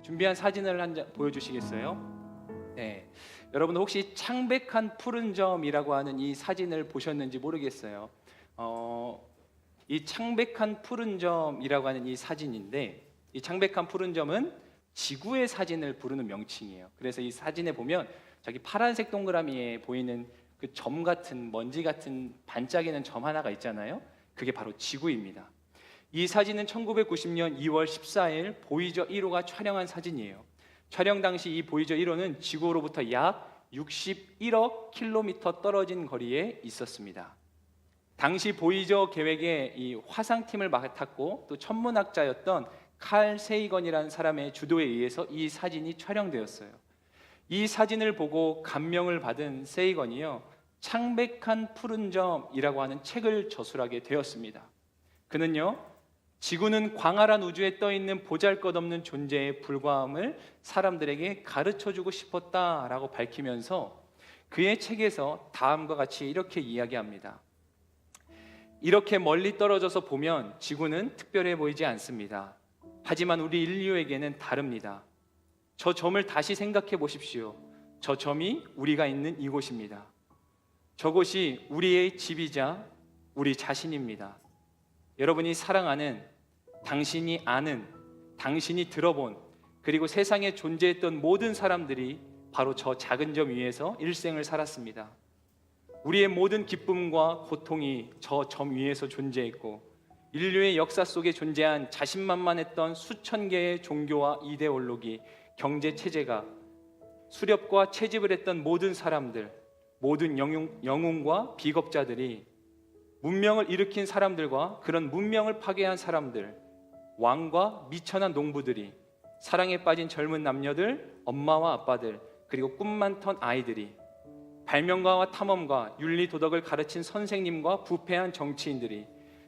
준비한 사진을 한 장 보여주시겠어요? 네. 여러분 혹시 창백한 푸른 점이라고 하는 이 사진을 보셨는지 모르겠어요. 이 창백한 푸른 점이라고 하는 이 사진인데, 이 창백한 푸른 점은 지구의 사진을 부르는 명칭이에요. 그래서 이 사진에 보면 저기 파란색 동그라미에 보이는 그 점 같은, 먼지 같은 반짝이는 점 하나가 있잖아요. 그게 바로 지구입니다. 이 사진은 1990년 2월 14일 보이저 1호가 촬영한 사진이에요. 촬영 당시 이 보이저 1호는 지구로부터 약 61억 킬로미터 떨어진 거리에 있었습니다. 당시 보이저 계획의 이 화상팀을 맡았고 또 천문학자였던 칼 세이건이라는 사람의 주도에 의해서 이 사진이 촬영되었어요. 이 사진을 보고 감명을 받은 세이건이요, 창백한 푸른 점이라고 하는 책을 저술하게 되었습니다. 그는요, 지구는 광활한 우주에 떠있는 보잘것없는 존재에 불과함을 사람들에게 가르쳐주고 싶었다라고 밝히면서 그의 책에서 다음과 같이 이렇게 이야기합니다. 이렇게 멀리 떨어져서 보면 지구는 특별해 보이지 않습니다. 하지만 우리 인류에게는 다릅니다. 저 점을 다시 생각해 보십시오. 저 점이 우리가 있는 이곳입니다. 저곳이 우리의 집이자 우리 자신입니다. 여러분이 사랑하는, 당신이 아는, 당신이 들어본, 그리고 세상에 존재했던 모든 사람들이 바로 저 작은 점 위에서 일생을 살았습니다. 우리의 모든 기쁨과 고통이 저 점 위에서 존재했고, 인류의 역사 속에 존재한 자신만만했던 수천 개의 종교와 이데올로기, 경제 체제가, 수렵과 채집을 했던 모든 사람들, 모든 영웅과 비겁자들이, 문명을 일으킨 사람들과 그런 문명을 파괴한 사람들, 왕과 미천한 농부들이, 사랑에 빠진 젊은 남녀들, 엄마와 아빠들, 그리고 꿈 많던 아이들이, 발명가와 탐험가, 윤리 도덕을 가르친 선생님과 부패한 정치인들이,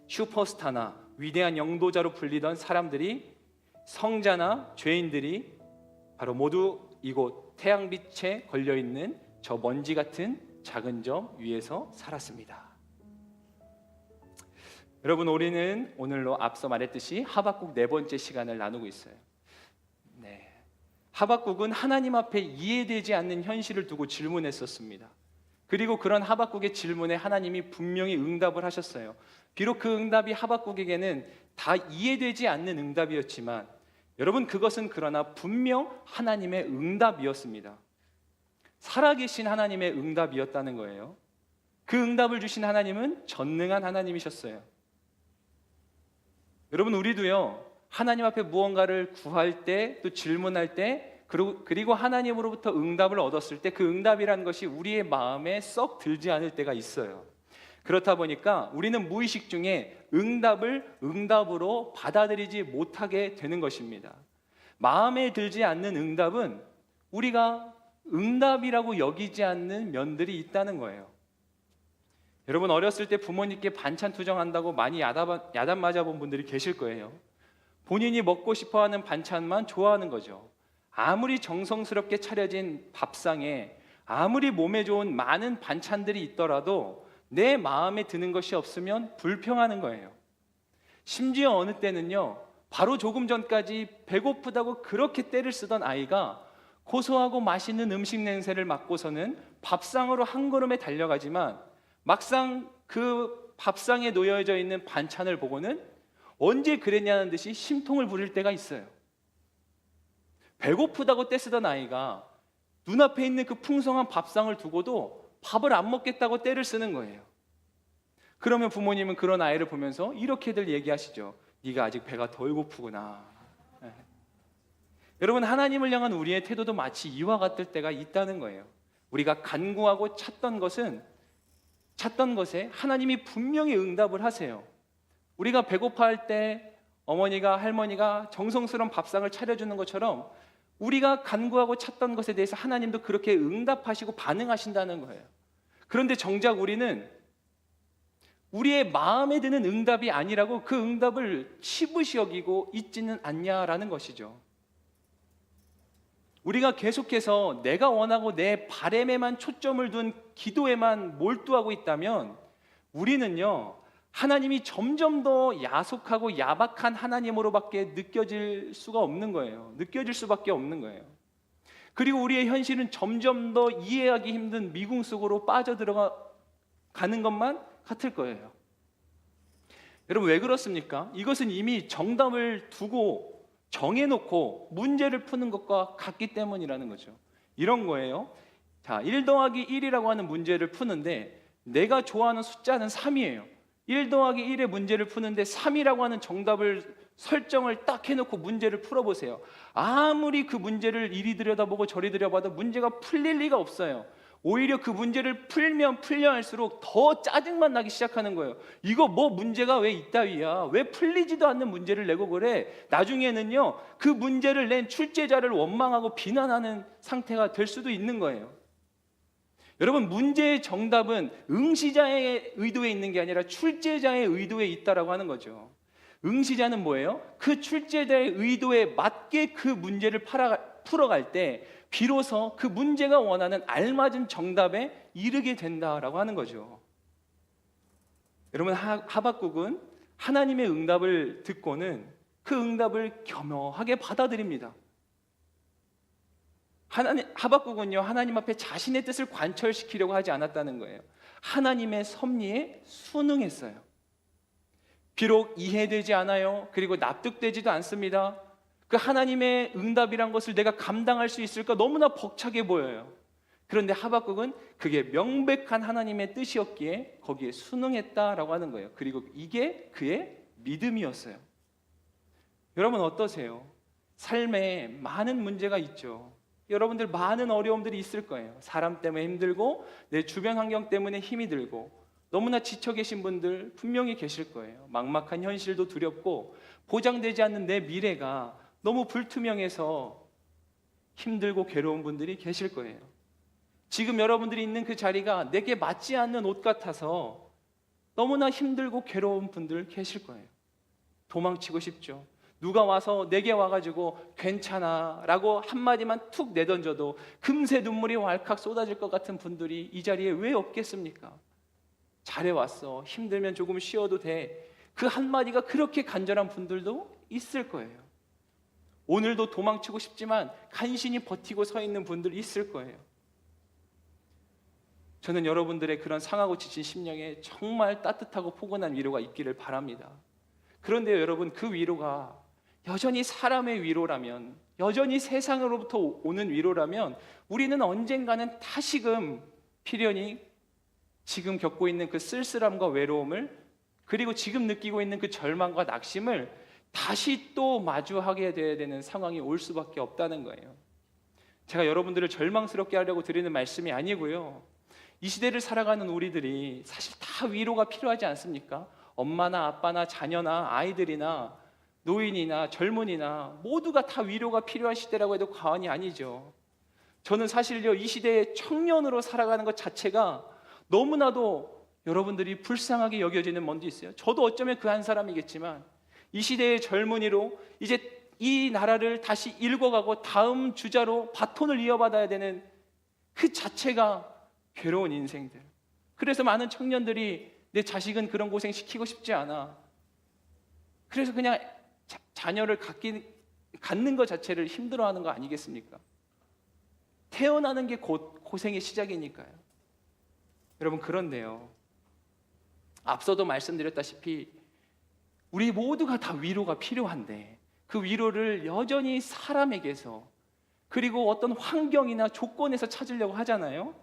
슈퍼스타나 위대한 영도자로 불리던 사람들이, 성자나 죄인들이 바로 모두 이곳 태양빛에 걸려있는 저 먼지 같은 작은 점 위에서 살았습니다. 여러분, 우리는 오늘로 앞서 말했듯이 하박국 네 번째 시간을 나누고 있어요. 하박국은 하나님 앞에 이해되지 않는 현실을 두고 질문했었습니다. 그리고 그런 하박국의 질문에 하나님이 분명히 응답을 하셨어요. 비록 그 응답이 하박국에게는 다 이해되지 않는 응답이었지만, 여러분, 그것은 그러나 분명 하나님의 응답이었습니다. 살아계신 하나님의 응답이었다는 거예요. 그 응답을 주신 하나님은 전능한 하나님이셨어요. 여러분, 우리도요, 하나님 앞에 무언가를 구할 때, 또 질문할 때, 그리고 하나님으로부터 응답을 얻었을 때 그 응답이라는 것이 우리의 마음에 썩 들지 않을 때가 있어요. 그렇다 보니까 우리는 무의식 중에 응답을 응답으로 받아들이지 못하게 되는 것입니다. 마음에 들지 않는 응답은 우리가 응답이라고 여기지 않는 면들이 있다는 거예요. 여러분, 어렸을 때 부모님께 반찬 투정한다고 많이 야단 맞아본 분들이 계실 거예요. 본인이 먹고 싶어하는 반찬만 좋아하는 거죠. 아무리 정성스럽게 차려진 밥상에 아무리 몸에 좋은 많은 반찬들이 있더라도 내 마음에 드는 것이 없으면 불평하는 거예요. 심지어 어느 때는요, 바로 조금 전까지 배고프다고 그렇게 떼를 쓰던 아이가 고소하고 맛있는 음식 냄새를 맡고서는 밥상으로 한 걸음에 달려가지만 막상 그 밥상에 놓여져 있는 반찬을 보고는 언제 그랬냐는 듯이 심통을 부릴 때가 있어요. 배고프다고 떼쓰던 아이가 눈앞에 있는 그 풍성한 밥상을 두고도 밥을 안 먹겠다고 떼를 쓰는 거예요. 그러면 부모님은 그런 아이를 보면서 이렇게들 얘기하시죠. 네가 아직 배가 덜 고프구나. 여러분, 하나님을 향한 우리의 태도도 마치 이와 같을 때가 있다는 거예요. 우리가 간구하고 찾던 것에 하나님이 분명히 응답을 하세요. 우리가 배고파할 때 어머니가, 할머니가 정성스러운 밥상을 차려주는 것처럼 우리가 간구하고 찾던 것에 대해서 하나님도 그렇게 응답하시고 반응하신다는 거예요. 그런데 정작 우리는 우리의 마음에 드는 응답이 아니라고 그 응답을 치부시 여기고 있지는 않냐라는 것이죠. 우리가 계속해서 내가 원하고 내 바램에만 초점을 둔 기도에만 몰두하고 있다면 우리는요, 하나님이 점점 더 야속하고 야박한 하나님으로밖에 느껴질 수가 없는 거예요. 느껴질 수밖에 없는 거예요. 그리고 우리의 현실은 점점 더 이해하기 힘든 미궁 속으로 빠져들어가는 것만 같을 거예요. 여러분, 왜 그렇습니까? 이것은 이미 정답을 두고 정해놓고 문제를 푸는 것과 같기 때문이라는 거죠. 이런 거예요. 자, 1 더하기 1이라고 하는 문제를 푸는데 내가 좋아하는 숫자는 3이에요. 1 더하기 1의 문제를 푸는데 3이라고 하는 정답을 설정을 딱 해놓고 문제를 풀어보세요. 아무리 그 문제를 이리 들여다보고 저리 들여다봐도 문제가 풀릴 리가 없어요. 오히려 그 문제를 풀면 풀려 할수록 더 짜증만 나기 시작하는 거예요. 이거 뭐 문제가 왜 이따위야? 왜 풀리지도 않는 문제를 내고 그래? 나중에는요, 그 문제를 낸 출제자를 원망하고 비난하는 상태가 될 수도 있는 거예요. 여러분, 문제의 정답은 응시자의 의도에 있는 게 아니라 출제자의 의도에 있다라고 하는 거죠. 응시자는 뭐예요? 그 출제자의 의도에 맞게 그 문제를 풀어갈 때 비로소 그 문제가 원하는 알맞은 정답에 이르게 된다라고 하는 거죠. 여러분, 하박국은 하나님의 응답을 듣고는 그 응답을 겸허하게 받아들입니다. 하박국은요, 하나님 앞에 자신의 뜻을 관철시키려고 하지 않았다는 거예요. 하나님의 섭리에 순응했어요. 비록 이해되지 않아요. 그리고 납득되지도 않습니다. 그 하나님의 응답이란 것을 내가 감당할 수 있을까 너무나 벅차게 보여요. 그런데 하박국은 그게 명백한 하나님의 뜻이었기에 거기에 순응했다라고 하는 거예요. 그리고 이게 그의 믿음이었어요. 여러분, 어떠세요? 삶에 많은 문제가 있죠. 여러분들 많은 어려움들이 있을 거예요. 사람 때문에 힘들고 내 주변 환경 때문에 힘이 들고 너무나 지쳐 계신 분들 분명히 계실 거예요. 막막한 현실도 두렵고 보장되지 않는 내 미래가 너무 불투명해서 힘들고 괴로운 분들이 계실 거예요. 지금 여러분들이 있는 그 자리가 내게 맞지 않는 옷 같아서 너무나 힘들고 괴로운 분들 계실 거예요. 도망치고 싶죠. 누가 와서 내게 와가지고 괜찮아 라고 한마디만 툭 내던져도 금세 눈물이 왈칵 쏟아질 것 같은 분들이 이 자리에 왜 없겠습니까? 잘해왔어. 힘들면 조금 쉬어도 돼. 그 한마디가 그렇게 간절한 분들도 있을 거예요. 오늘도 도망치고 싶지만 간신히 버티고 서 있는 분들 있을 거예요. 저는 여러분들의 그런 상하고 지친 심령에 정말 따뜻하고 포근한 위로가 있기를 바랍니다. 그런데 여러분, 그 위로가 여전히 사람의 위로라면, 여전히 세상으로부터 오는 위로라면 우리는 언젠가는 다시금 필연히 지금 겪고 있는 그 쓸쓸함과 외로움을, 그리고 지금 느끼고 있는 그 절망과 낙심을 다시 또 마주하게 돼야 되는 상황이 올 수밖에 없다는 거예요. 제가 여러분들을 절망스럽게 하려고 드리는 말씀이 아니고요, 이 시대를 살아가는 우리들이 사실 다 위로가 필요하지 않습니까? 엄마나 아빠나 자녀나 아이들이나 노인이나 젊은이나 모두가 다 위로가 필요한 시대라고 해도 과언이 아니죠. 저는 사실요, 이 시대의 청년으로 살아가는 것 자체가 너무나도 여러분들이 불쌍하게 여겨지는 면도 있어요. 저도 어쩌면 그 한 사람이겠지만 이 시대의 젊은이로 이제 이 나라를 다시 일궈가고 다음 주자로 바톤을 이어받아야 되는 그 자체가 괴로운 인생들. 그래서 많은 청년들이 내 자식은 그런 고생 시키고 싶지 않아. 그래서 그냥 자녀를 갖는 것 자체를 힘들어하는 거 아니겠습니까? 태어나는 게 곧 고생의 시작이니까요. 여러분, 그런데요, 앞서도 말씀드렸다시피 우리 모두가 다 위로가 필요한데 그 위로를 여전히 사람에게서, 그리고 어떤 환경이나 조건에서 찾으려고 하잖아요.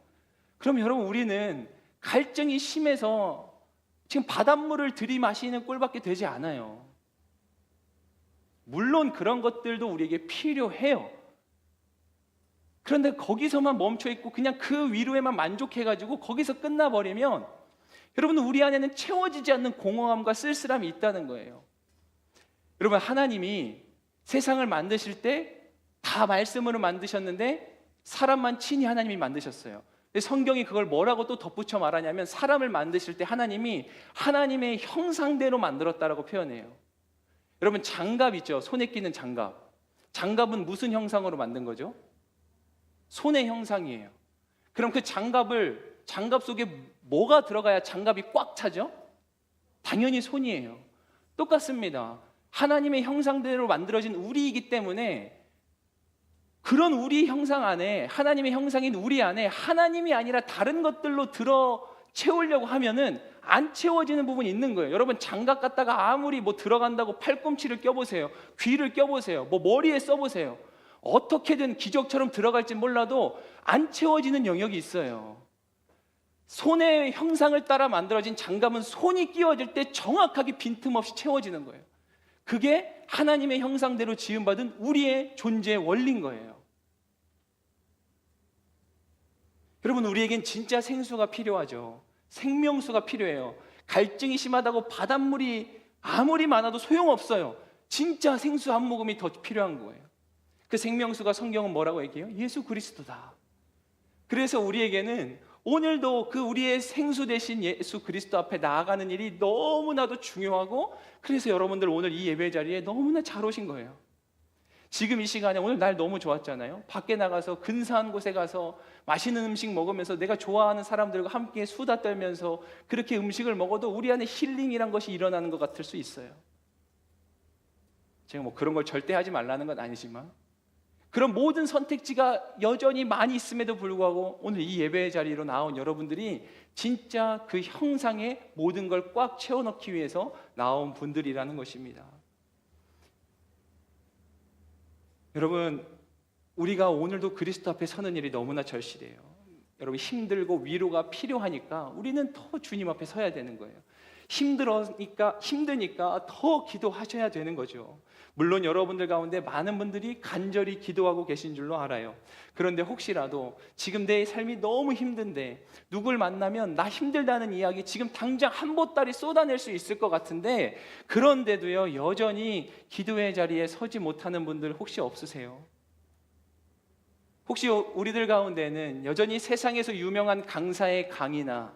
그럼 여러분, 우리는 갈증이 심해서 지금 바닷물을 들이마시는 꼴밖에 되지 않아요. 물론 그런 것들도 우리에게 필요해요. 그런데 거기서만 멈춰 있고 그냥 그 위로에만 만족해가지고 거기서 끝나버리면 여러분, 우리 안에는 채워지지 않는 공허함과 쓸쓸함이 있다는 거예요. 여러분, 하나님이 세상을 만드실 때 다 말씀으로 만드셨는데 사람만 친히 하나님이 만드셨어요. 성경이 그걸 뭐라고 또 덧붙여 말하냐면, 사람을 만드실 때 하나님이 하나님의 형상대로 만들었다라고 표현해요. 여러분, 장갑 있죠? 손에 끼는 장갑. 장갑은 무슨 형상으로 만든 거죠? 손의 형상이에요. 그럼 그 장갑 속에 뭐가 들어가야 장갑이 꽉 차죠? 당연히 손이에요. 똑같습니다. 하나님의 형상대로 만들어진 우리이기 때문에 그런 우리 형상 안에, 하나님의 형상인 우리 안에 하나님이 아니라 다른 것들로 들어 채우려고 하면은 안 채워지는 부분이 있는 거예요. 여러분, 장갑 갖다가 아무리 뭐 들어간다고 팔꿈치를 껴보세요, 귀를 껴보세요, 뭐 머리에 써보세요. 어떻게든 기적처럼 들어갈지 몰라도 안 채워지는 영역이 있어요. 손의 형상을 따라 만들어진 장갑은 손이 끼워질 때 정확하게 빈틈없이 채워지는 거예요. 그게 하나님의 형상대로 지음받은 우리의 존재의 원리인 거예요. 여러분, 우리에겐 진짜 생수가 필요하죠. 생명수가 필요해요. 갈증이 심하다고 바닷물이 아무리 많아도 소용없어요. 진짜 생수 한 모금이 더 필요한 거예요. 그 생명수가 성경은 뭐라고 얘기해요? 예수 그리스도다. 그래서 우리에게는 오늘도 그 우리의 생수 대신 예수 그리스도 앞에 나아가는 일이 너무나도 중요하고, 그래서 여러분들 오늘 이 예배 자리에 너무나 잘 오신 거예요. 지금 이 시간에 오늘 날 너무 좋았잖아요. 밖에 나가서 근사한 곳에 가서 맛있는 음식 먹으면서 내가 좋아하는 사람들과 함께 수다 떨면서 그렇게 음식을 먹어도 우리 안에 힐링이란 것이 일어나는 것 같을 수 있어요. 제가 뭐 그런 걸 절대 하지 말라는 건 아니지만, 그런 모든 선택지가 여전히 많이 있음에도 불구하고 오늘 이 예배 자리로 나온 여러분들이 진짜 그 형상의 모든 걸 꽉 채워넣기 위해서 나온 분들이라는 것입니다. 여러분, 우리가 오늘도 그리스도 앞에 서는 일이 너무나 절실해요. 여러분, 힘들고 위로가 필요하니까 우리는 더 주님 앞에 서야 되는 거예요. 힘드니까 더 기도하셔야 되는 거죠. 물론 여러분들 가운데 많은 분들이 간절히 기도하고 계신 줄로 알아요. 그런데 혹시라도 지금 내 삶이 너무 힘든데 누굴 만나면 나 힘들다는 이야기 지금 당장 한 보따리 쏟아낼 수 있을 것 같은데, 그런데도요 여전히 기도의 자리에 서지 못하는 분들 혹시 없으세요? 혹시 우리들 가운데는 여전히 세상에서 유명한 강사의 강의나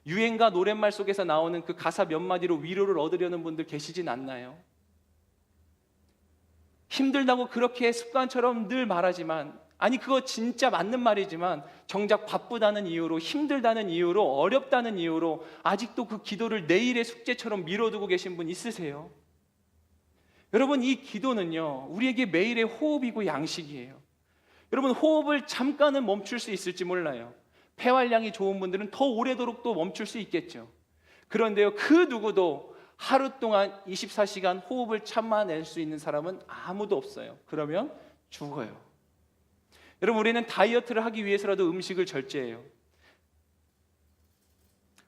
유행가 노랫말 속에서 나오는 그 가사 몇 마디로 위로를 얻으려는 분들 계시진 않나요? 힘들다고 그렇게 습관처럼 늘 말하지만, 아니 그거 진짜 맞는 말이지만 정작 바쁘다는 이유로, 힘들다는 이유로, 어렵다는 이유로 아직도 그 기도를 내일의 숙제처럼 미뤄두고 계신 분 있으세요? 여러분, 이 기도는요 우리에게 매일의 호흡이고 양식이에요. 여러분, 호흡을 잠깐은 멈출 수 있을지 몰라요. 폐활량이 좋은 분들은 더 오래도록 또 멈출 수 있겠죠. 그런데요, 그 누구도 하루 동안 24시간 호흡을 참아낼 수 있는 사람은 아무도 없어요. 그러면 죽어요. 여러분, 우리는 다이어트를 하기 위해서라도 음식을 절제해요.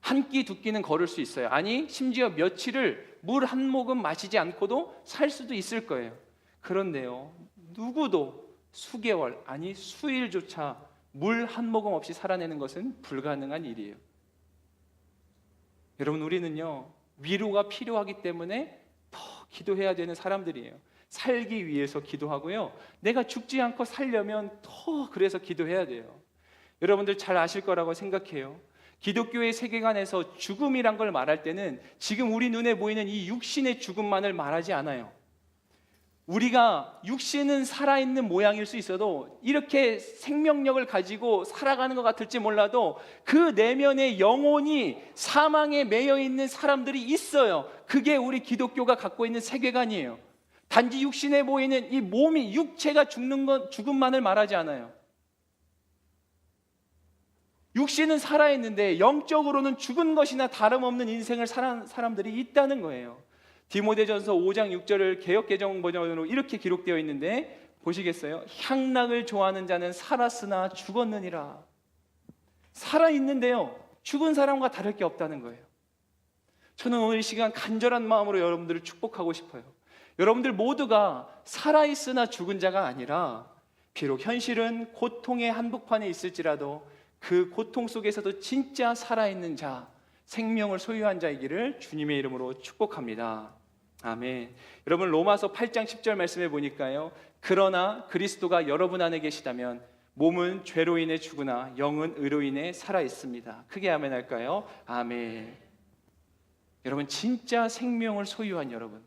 한 끼 두 끼는 걸을 수 있어요. 아니 심지어 며칠을 물 한 모금 마시지 않고도 살 수도 있을 거예요. 그런데요, 누구도 수개월, 아니 수일조차 물 한 모금 없이 살아내는 것은 불가능한 일이에요. 여러분, 우리는요 위로가 필요하기 때문에 더 기도해야 되는 사람들이에요. 살기 위해서 기도하고요, 내가 죽지 않고 살려면 더 그래서 기도해야 돼요. 여러분들 잘 아실 거라고 생각해요. 기독교의 세계관에서 죽음이란 걸 말할 때는 지금 우리 눈에 보이는 이 육신의 죽음만을 말하지 않아요. 우리가 육신은 살아있는 모양일 수 있어도 이렇게 생명력을 가지고 살아가는 것 같을지 몰라도 그 내면의 영혼이 사망에 매여 있는 사람들이 있어요. 그게 우리 기독교가 갖고 있는 세계관이에요. 단지 육신에 보이는 이 몸이, 육체가 죽는 건 죽음만을 말하지 않아요. 육신은 살아있는데 영적으로는 죽은 것이나 다름없는 인생을 살아가는 사람들이 있다는 거예요. 디모데전서 5장 6절을 개역개정 버전으로 이렇게 기록되어 있는데 보시겠어요? 향락을 좋아하는 자는 살았으나 죽었느니라. 살아있는데요 죽은 사람과 다를 게 없다는 거예요. 저는 오늘 이 시간 간절한 마음으로 여러분들을 축복하고 싶어요. 여러분들 모두가 살아있으나 죽은 자가 아니라, 비록 현실은 고통의 한복판에 있을지라도 그 고통 속에서도 진짜 살아있는 자, 생명을 소유한 자이기를 주님의 이름으로 축복합니다. 아멘. 여러분, 로마서 8장 10절 말씀에 보니까요, 그러나 그리스도가 여러분 안에 계시다면 몸은 죄로 인해 죽으나 영은 의로 인해 살아 있습니다. 크게 아멘 할까요? 아멘. 여러분, 진짜 생명을 소유한 여러분,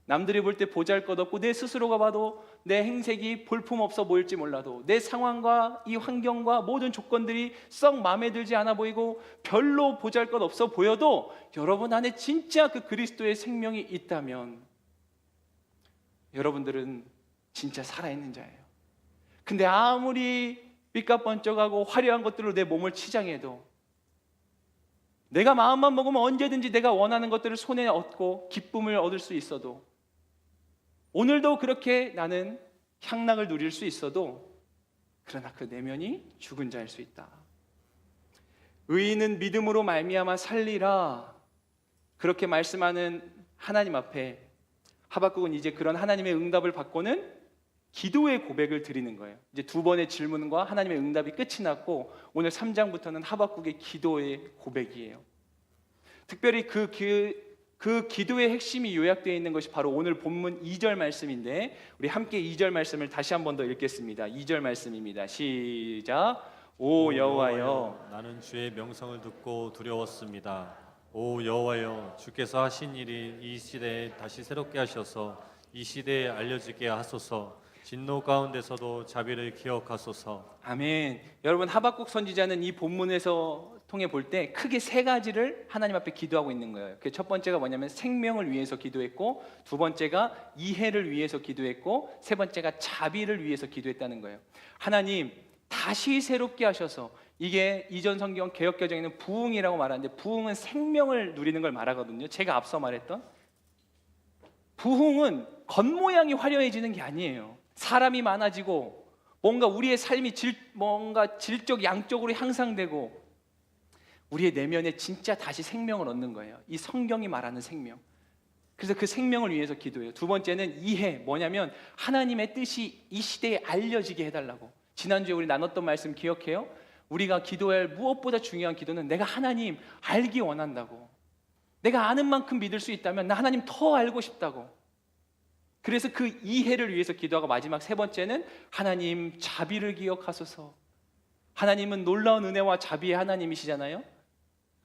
남들이 볼 때 보잘것없고 내 스스로가 봐도 내 행색이 볼품없어 보일지 몰라도 내 상황과 이 환경과 모든 조건들이 썩 마음에 들지 않아 보이고 별로 보잘것없어 보여도 여러분 안에 진짜 그 그리스도의 생명이 있다면 여러분들은 진짜 살아있는 자예요. 근데 아무리 삐까번쩍하고 화려한 것들로 내 몸을 치장해도 내가 마음만 먹으면 언제든지 내가 원하는 것들을 손에 얻고 기쁨을 얻을 수 있어도 오늘도 그렇게 나는 향락을 누릴 수 있어도 그러나 그 내면이 죽은 자일 수 있다. 의인은 믿음으로 말미암아 살리라 그렇게 말씀하는 하나님 앞에 하박국은 이제 그런 하나님의 응답을 받고는 기도의 고백을 드리는 거예요. 이제 두 번의 질문과 하나님의 응답이 끝이 났고 오늘 3장부터는 하박국의 기도의 고백이에요. 특별히 그 기도의 핵심이 요약되어 있는 것이 바로 오늘 본문 2절 말씀인데 우리 함께 2절 말씀을 다시 한 번 더 읽겠습니다. 2절 말씀입니다. 시작. 오 여호와여, 나는 주의 명성을 듣고 두려웠습니다. 오 여호와여, 주께서 하신 일이 이 시대에 다시 새롭게 하셔서 이 시대에 알려지게 하소서. 진노 가운데서도 자비를 기억하소서. 아멘. 여러분 하박국 선지자는 이 본문에서 통해 볼 때 크게 세 가지를 하나님 앞에 기도하고 있는 거예요. 그 첫 번째가 뭐냐면 생명을 위해서 기도했고, 두 번째가 이해를 위해서 기도했고, 세 번째가 자비를 위해서 기도했다는 거예요. 하나님 다시 새롭게 하셔서, 이게 이전 성경 개역개정에는 부흥이라고 말하는데 부흥은 생명을 누리는 걸 말하거든요. 제가 앞서 말했던 부흥은 겉모양이 화려해지는 게 아니에요. 사람이 많아지고 뭔가 우리의 삶이 뭔가 질적 양적으로 향상되고 우리의 내면에 진짜 다시 생명을 얻는 거예요. 이 성경이 말하는 생명. 그래서 그 생명을 위해서 기도해요. 두 번째는 이해, 뭐냐면 하나님의 뜻이 이 시대에 알려지게 해달라고. 지난주에 우리 나눴던 말씀 기억해요? 우리가 기도할 무엇보다 중요한 기도는 내가 하나님 알기 원한다고. 내가 아는 만큼 믿을 수 있다면 나 하나님 더 알고 싶다고. 그래서 그 이해를 위해서 기도하고, 마지막 세 번째는 하나님 자비를 기억하소서. 하나님은 놀라운 은혜와 자비의 하나님이시잖아요.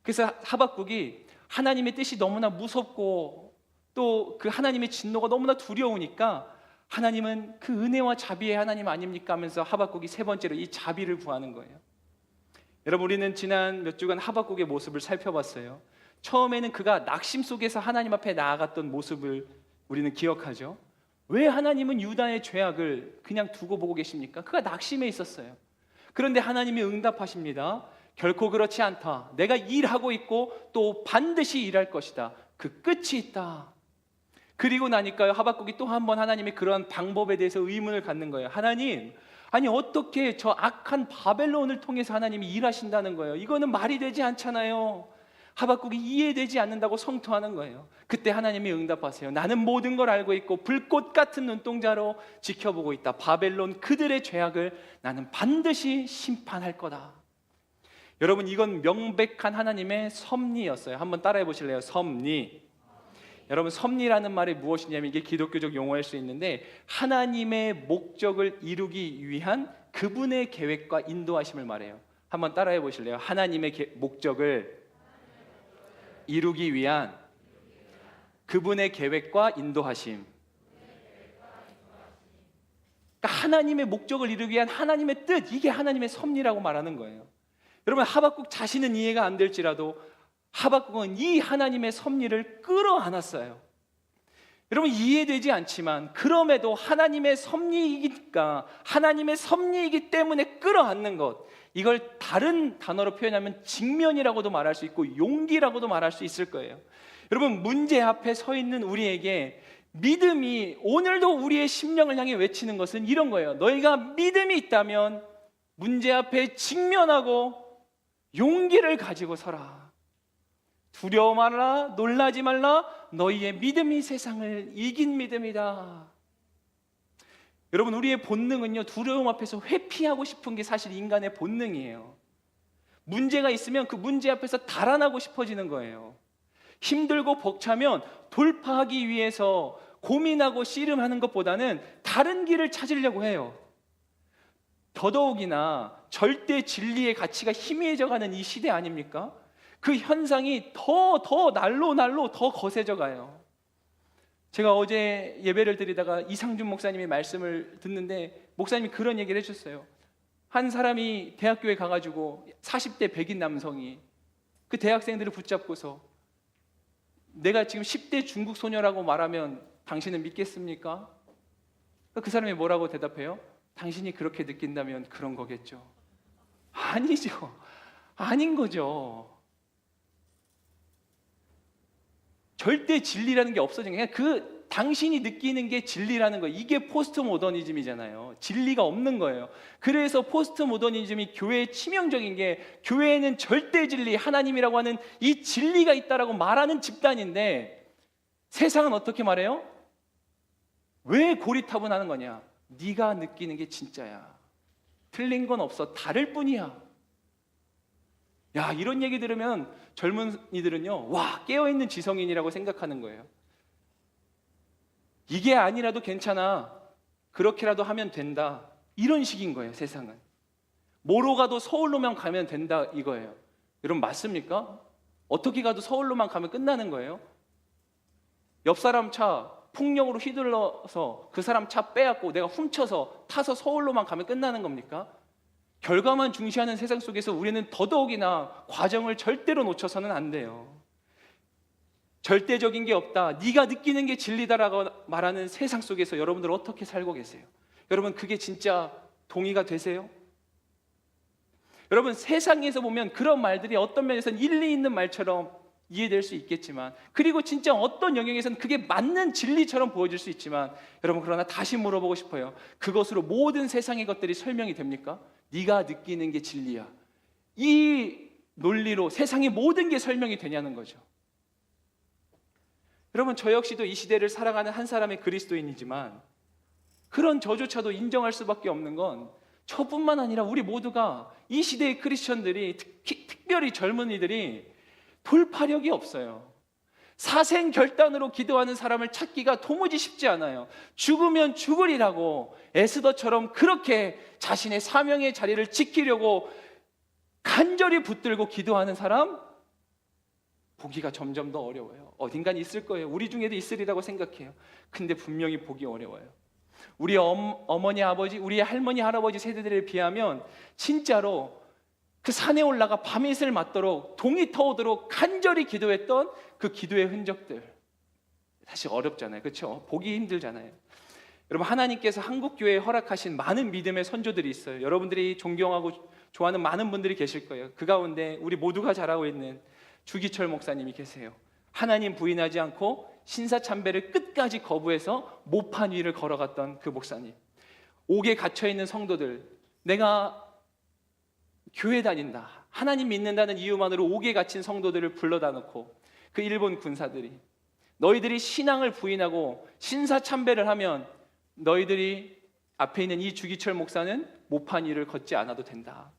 그래서 하박국이 하나님의 뜻이 너무나 무섭고 또 그 하나님의 진노가 너무나 두려우니까 하나님은 그 은혜와 자비의 하나님 아닙니까 하면서 하박국이 세 번째로 이 자비를 구하는 거예요. 여러분, 우리는 지난 몇 주간 하박국의 모습을 살펴봤어요. 처음에는 그가 낙심 속에서 하나님 앞에 나아갔던 모습을 우리는 기억하죠. 왜 하나님은 유다의 죄악을 그냥 두고 보고 계십니까? 그가 낙심해 있었어요. 그런데 하나님이 응답하십니다. 결코 그렇지 않다. 내가 일하고 있고 또 반드시 일할 것이다. 그 끝이 있다. 그리고 나니까요, 하박국이 또 한 번 하나님의 그런 방법에 대해서 의문을 갖는 거예요. 하나님, 아니 어떻게 저 악한 바벨론을 통해서 하나님이 일하신다는 거예요? 이거는 말이 되지 않잖아요. 하박국이 이해되지 않는다고 성토하는 거예요. 그때 하나님이 응답하세요. 나는 모든 걸 알고 있고 불꽃 같은 눈동자로 지켜보고 있다. 바벨론 그들의 죄악을 나는 반드시 심판할 거다. 여러분, 이건 명백한 하나님의 섭리였어요. 한번 따라해 보실래요? 섭리. 여러분, 섭리라는 말이 무엇이냐면 이게 기독교적 용어일 수 있는데 하나님의 목적을 이루기 위한 그분의 계획과 인도하심을 말해요. 한번 따라해 보실래요? 하나님의 목적을 이루기 위한 그분의 계획과 인도하심. 그러니까 하나님의 목적을 이루기 위한 하나님의 뜻, 이게 하나님의 섭리라고 말하는 거예요. 여러분, 하박국 자신은 이해가 안 될지라도 하박국은 이 하나님의 섭리를 끌어안았어요. 여러분, 이해되지 않지만 그럼에도 하나님의 섭리이니까, 하나님의 섭리이기 때문에 끌어안는 것, 이걸 다른 단어로 표현하면 직면이라고도 말할 수 있고 용기라고도 말할 수 있을 거예요. 여러분, 문제 앞에 서 있는 우리에게 믿음이, 오늘도 우리의 심령을 향해 외치는 것은 이런 거예요. 너희가 믿음이 있다면 문제 앞에 직면하고 용기를 가지고 서라. 두려워 말라, 놀라지 말라. 너희의 믿음이 세상을 이긴 믿음이다. 여러분, 우리의 본능은요, 두려움 앞에서 회피하고 싶은 게 사실 인간의 본능이에요. 문제가 있으면 그 문제 앞에서 달아나고 싶어지는 거예요. 힘들고 벅차면 돌파하기 위해서 고민하고 씨름하는 것보다는 다른 길을 찾으려고 해요. 더더욱이나 절대 진리의 가치가 희미해져가는 이 시대 아닙니까? 그 현상이 더 날로 더 거세져 가요. 제가 어제 예배를 드리다가 이상준 목사님의 말씀을 듣는데 목사님이 그런 얘기를 해주셨어요. 한 사람이 대학교에 가가지고 40대 백인 남성이 그 대학생들을 붙잡고서 내가 지금 10대 중국 소녀라고 말하면 당신은 믿겠습니까? 그 사람이 뭐라고 대답해요? 당신이 그렇게 느낀다면 그런 거겠죠. 아니죠. 아닌 거죠. 절대 진리라는 게 없어진 게 그냥 당신이 느끼는 게 진리라는 거예요. 이게 포스트 모더니즘이잖아요. 진리가 없는 거예요. 그래서 포스트 모더니즘이 교회의 치명적인 게 교회에는 절대 진리, 하나님이라고 하는 이 진리가 있다라고 말하는 집단인데 세상은 어떻게 말해요? 왜 고리타분하는 거냐? 네가 느끼는 게 진짜야. 틀린 건 없어. 다를 뿐이야. 야, 이런 얘기 들으면 젊은이들은요, 와, 깨어있는 지성인이라고 생각하는 거예요. 이게 아니라도 괜찮아. 그렇게라도 하면 된다. 이런 식인 거예요, 세상은. 뭐로 가도 서울로만 가면 된다 이거예요. 여러분 맞습니까? 어떻게 가도 서울로만 가면 끝나는 거예요? 옆 사람 차 폭력으로 휘둘러서 그 사람 차 빼앗고 내가 훔쳐서 타서 서울로만 가면 끝나는 겁니까? 결과만 중시하는 세상 속에서 우리는 더더욱이나 과정을 절대로 놓쳐서는 안 돼요. 절대적인 게 없다, 네가 느끼는 게 진리다라고 말하는 세상 속에서 여러분들 어떻게 살고 계세요? 여러분 그게 진짜 동의가 되세요? 여러분 세상에서 보면 그런 말들이 어떤 면에서는 일리 있는 말처럼 이해될 수 있겠지만, 그리고 진짜 어떤 영역에서는 그게 맞는 진리처럼 보여질 수 있지만, 여러분 그러나 다시 물어보고 싶어요. 그것으로 모든 세상의 것들이 설명이 됩니까? 네가 느끼는 게 진리야, 이 논리로 세상의 모든 게 설명이 되냐는 거죠. 여러분 저 역시도 이 시대를 살아가는 한 사람의 그리스도인이지만 그런 저조차도 인정할 수밖에 없는 건 저뿐만 아니라 우리 모두가 이 시대의 크리스천들이, 특별히 젊은이들이 돌파력이 없어요. 사생결단으로 기도하는 사람을 찾기가 도무지 쉽지 않아요. 죽으면 죽으리라고 에스더처럼 그렇게 자신의 사명의 자리를 지키려고 간절히 붙들고 기도하는 사람 보기가 점점 더 어려워요. 어딘간 있을 거예요. 우리 중에도 있으리라고 생각해요. 근데 분명히 보기 어려워요. 우리 어머니, 아버지, 우리 할머니, 할아버지 세대들에 비하면 진짜로 그 산에 올라가 밤이슬 맞도록 동이 터오도록 간절히 기도했던 그 기도의 흔적들, 사실 어렵잖아요. 그렇죠? 보기 힘들잖아요. 여러분 하나님께서 한국교회에 허락하신 많은 믿음의 선조들이 있어요. 여러분들이 존경하고 좋아하는 많은 분들이 계실 거예요. 그 가운데 우리 모두가 잘 알고 있는 주기철 목사님이 계세요. 하나님 부인하지 않고 신사참배를 끝까지 거부해서 모판 위를 걸어갔던 그 목사님. 옥에 갇혀있는 성도들, 내가 교회 다닌다, 하나님 믿는다는 이유만으로 옥에 갇힌 성도들을 불러다 놓고 그 일본 군사들이 너희들이 신앙을 부인하고 신사참배를 하면 너희들이 앞에 있는 이 주기철 목사는 모판 위를 걷지 않아도 된다.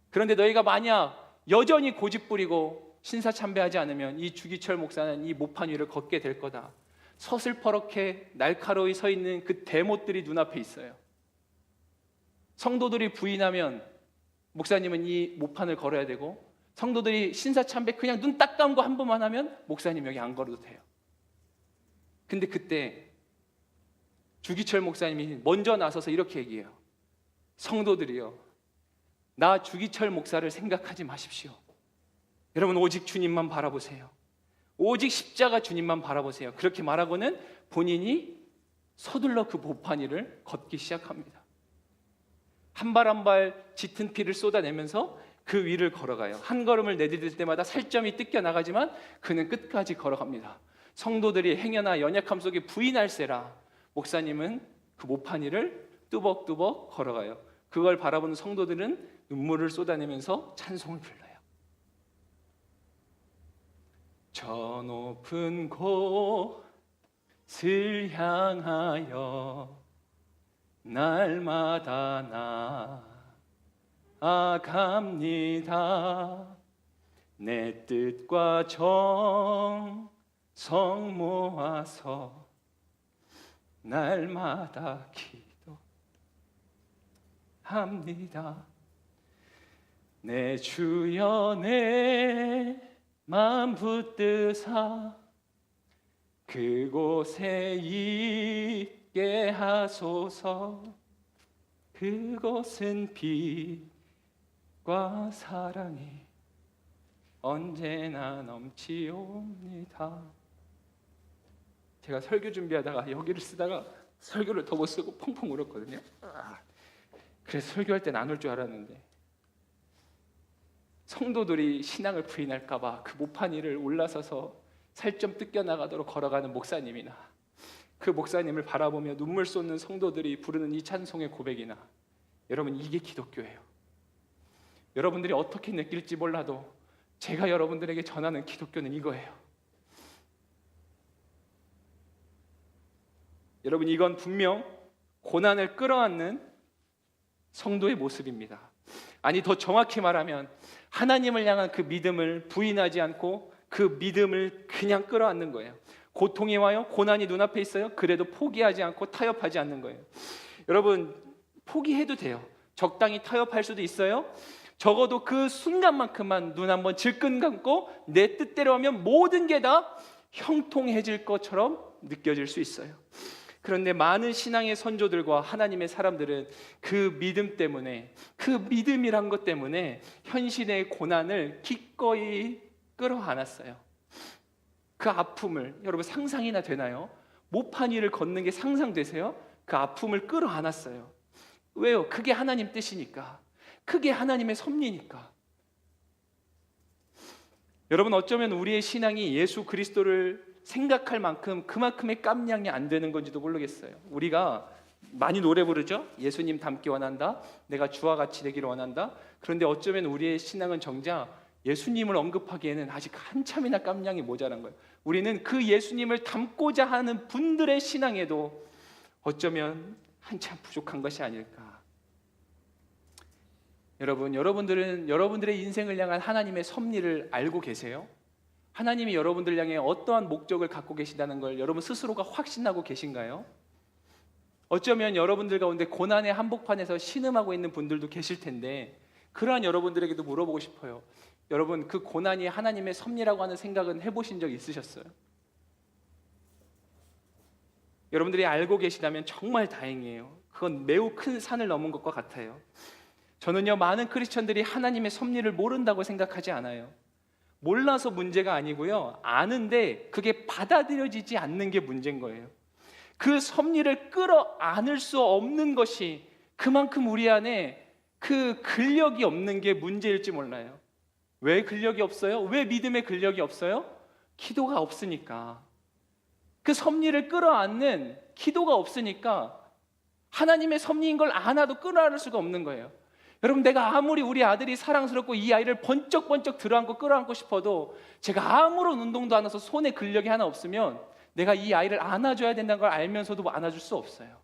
그런데 너희가 만약 여전히 고집부리고 신사참배하지 않으면 이 주기철 목사는 이 모판 위를 걷게 될 거다. 서슬퍼렇게 날카로이 서 있는 그 대못들이 눈앞에 있어요. 성도들이 부인하면 목사님은 이 모판을 걸어야 되고, 성도들이 신사참배 그냥 눈 딱 감고 한 번만 하면 목사님 여기 안 걸어도 돼요. 근데 그때 주기철 목사님이 먼저 나서서 이렇게 얘기해요. 성도들이요, 나 주기철 목사를 생각하지 마십시오. 여러분 오직 주님만 바라보세요. 오직 십자가 주님만 바라보세요. 그렇게 말하고는 본인이 서둘러 그 모판 위를 걷기 시작합니다. 한 발 한 발 짙은 피를 쏟아내면서 그 위를 걸어가요. 한 걸음을 내디딜 때마다 살점이 뜯겨 나가지만 그는 끝까지 걸어갑니다. 성도들이 행여나 연약함 속에 부인할세라 목사님은 그 모판 위를 뚜벅뚜벅 걸어가요. 그걸 바라보는 성도들은 눈물을 쏟아내면서 찬송을 불러요. 저 높은 곳을 향하여 날마다 나아갑니다. 내 뜻과 정성 모아서 날마다 기도합니다. 내 주여 내 맘 붙드사 그곳에 있게 하소서. 그곳은 빛과 사랑이 언제나 넘치옵니다. 제가 설교 준비하다가 여기를 쓰다가 설교를 더 못 쓰고 펑펑 울었거든요. 그래서 설교할 땐 안 울 줄 알았는데, 성도들이 신앙을 부인할까 봐 그 모판 위를 올라서서 살점 뜯겨나가도록 걸어가는 목사님이나, 그 목사님을 바라보며 눈물 쏟는 성도들이 부르는 이 찬송의 고백이나, 여러분, 이게 기독교예요. 여러분들이 어떻게 느낄지 몰라도 제가 여러분들에게 전하는 기독교는 이거예요. 여러분, 이건 분명 고난을 끌어안는 성도의 모습입니다. 아니, 더 정확히 말하면 하나님을 향한 그 믿음을 부인하지 않고 그 믿음을 그냥 끌어안는 거예요. 고통이 와요, 고난이 눈앞에 있어요. 그래도 포기하지 않고 타협하지 않는 거예요. 여러분, 포기해도 돼요. 적당히 타협할 수도 있어요. 적어도 그 순간만큼만 눈 한번 질끈 감고 내 뜻대로 하면 모든 게 다 형통해질 것처럼 느껴질 수 있어요. 그런데 많은 신앙의 선조들과 하나님의 사람들은 그 믿음 때문에, 그 믿음이란 것 때문에 현실의 고난을 기꺼이 끌어안았어요. 그 아픔을, 여러분, 상상이나 되나요? 모판 위를 걷는 게 상상되세요? 그 아픔을 끌어안았어요. 왜요? 그게 하나님 뜻이니까, 그게 하나님의 섭리니까. 여러분, 어쩌면 우리의 신앙이 예수 그리스도를 생각할 만큼 그만큼의 깜냥이 안 되는 건지도 모르겠어요. 우리가 많이 노래 부르죠? 예수님 닮기 원한다, 내가 주와 같이 되기를 원한다. 그런데 어쩌면 우리의 신앙은 정작 예수님을 언급하기에는 아직 한참이나 깜냥이 모자란 거예요. 우리는 그 예수님을 닮고자 하는 분들의 신앙에도 어쩌면 한참 부족한 것이 아닐까. 여러분, 여러분들은 여러분들의 인생을 향한 하나님의 섭리를 알고 계세요? 하나님이 여러분들 향해 어떠한 목적을 갖고 계신다는 걸 여러분 스스로가 확신하고 계신가요? 어쩌면 여러분들 가운데 고난의 한복판에서 신음하고 있는 분들도 계실 텐데, 그러한 여러분들에게도 물어보고 싶어요. 여러분, 그 고난이 하나님의 섭리라고 하는 생각은 해보신 적 있으셨어요? 여러분들이 알고 계시다면 정말 다행이에요. 그건 매우 큰 산을 넘은 것과 같아요. 저는요, 많은 크리스천들이 하나님의 섭리를 모른다고 생각하지 않아요. 몰라서 문제가 아니고요, 아는데 그게 받아들여지지 않는 게 문제인 거예요. 그 섭리를 끌어안을 수 없는 것이 그만큼 우리 안에 그 근력이 없는 게 문제일지 몰라요. 왜 근력이 없어요? 왜 믿음의 근력이 없어요? 기도가 없으니까. 그 섭리를 끌어안는 기도가 없으니까 하나님의 섭리인 걸 안아도 끌어안을 수가 없는 거예요. 여러분, 내가 아무리 우리 아들이 사랑스럽고 이 아이를 번쩍번쩍 들어안고 끌어안고 싶어도 제가 아무런 운동도 안 해서 손에 근력이 하나 없으면 내가 이 아이를 안아줘야 된다는 걸 알면서도 안아줄 수 없어요.